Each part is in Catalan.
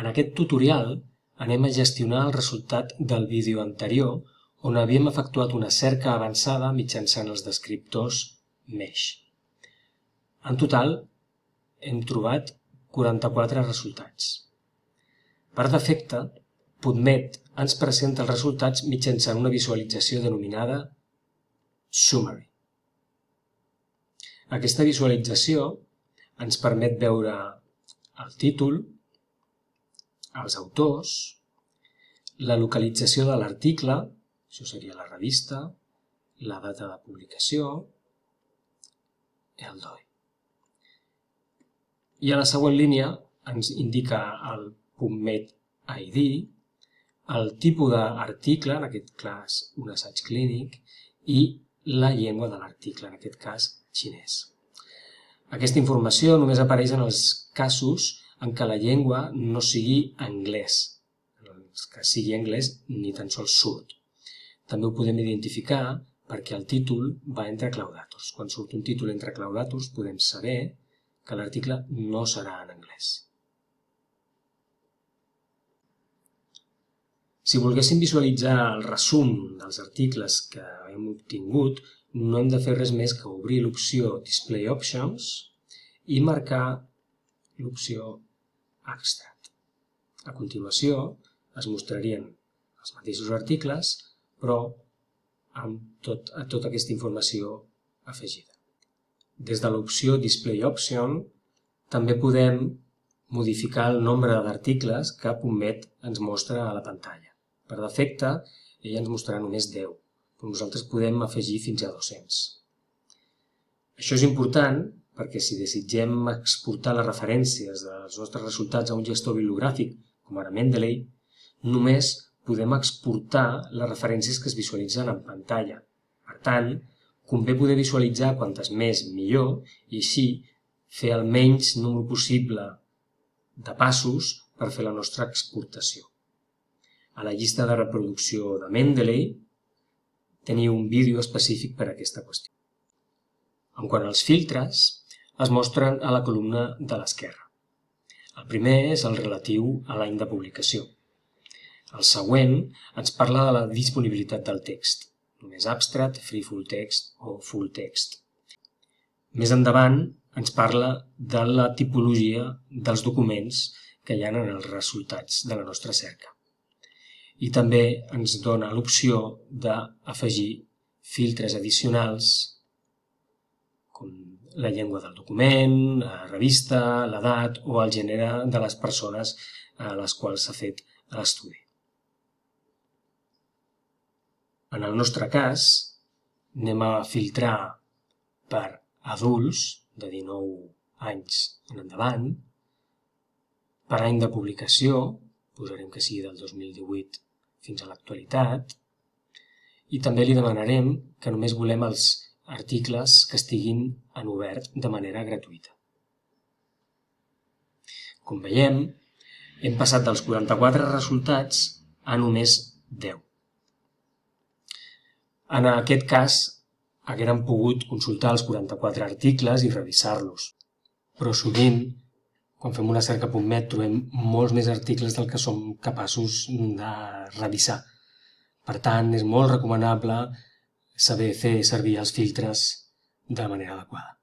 En aquest tutorial anem a gestionar el resultat del vídeo anterior on havíem efectuat una cerca avançada mitjançant els descriptors Mesh. En total hem trobat 44 resultats. Per defecte, PubMed ens presenta els resultats mitjançant una visualització denominada Summary. Aquesta visualització ens permet veure el títol, els autors, la localització de l'article, això seria la revista, la data de publicació, el DOI. I a la següent línia ens indica el PubMed ID, el tipus d'article, en aquest cas un assaig clínic, i la llengua de l'article, en aquest cas xinès. Aquesta informació només apareix en els casos en què la llengua no sigui anglès. En els que sigui anglès ni tan sols surt. També ho podem identificar perquè el títol va entre claudàtors. Quan surt un títol entre claudàtors podem saber que l'article no serà en anglès. Si volguéssim visualitzar el resum dels articles que hem obtingut, no hem de fer res més que obrir l'opció Display Options i marcar l'opció Extract. A continuació es mostrarien els mateixos articles, però amb tota aquesta informació afegida. Des de l'opció Display Option també podem modificar el nombre d'articles que PubMed ens mostra a la pantalla. Per defecte, ella ens mostrarà només 10, però nosaltres podem afegir fins a 200. Això és important perquè si desitgem exportar les referències dels nostres resultats a un gestor bibliogràfic, com ara Mendeley, només podem exportar les referències que es visualitzen en pantalla. Per tant, convé poder visualitzar quantes més millor i així fer el menys número possible de passos per fer la nostra exportació. A la llista de reproducció de Mendeley teniu un vídeo específic per a aquesta qüestió. En quant als filtres, es mostren a la columna de l'esquerra. El primer és el relatiu a l'any de publicació. El següent ens parla de la disponibilitat del text, només abstract, free full text o full text. Més endavant ens parla de la tipologia dels documents que hi ha en els resultats de la nostra cerca. I també ens dona l'opció d'afegir filtres addicionals com la llengua del document, la revista, l'edat o el gènere de les persones a les quals s'ha fet l'estudi. En el nostre cas, anem a filtrar per adults de 19 anys en endavant, per any de publicació, posarem que sigui del 2018 fins a l'actualitat, i també li demanarem que només volem els articles que estiguin en obert de manera gratuïta. Com veiem, hem passat dels 44 resultats a només 10. En aquest cas, haguérem pogut consultar els 44 articles i revisar-los. Però sovint, quan fem una cerca PubMed, trobem molts més articles del que som capaços de revisar. Per tant, és molt recomanable saber fer servir els filtres de manera adequada.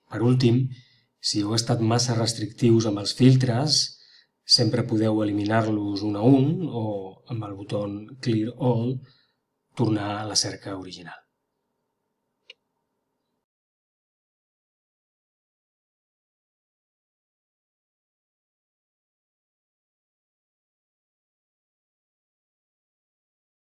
Per últim, si heu estat massa restrictius amb els filtres, sempre podeu eliminar-los un a un o amb el botó Clear All tornar a la cerca original.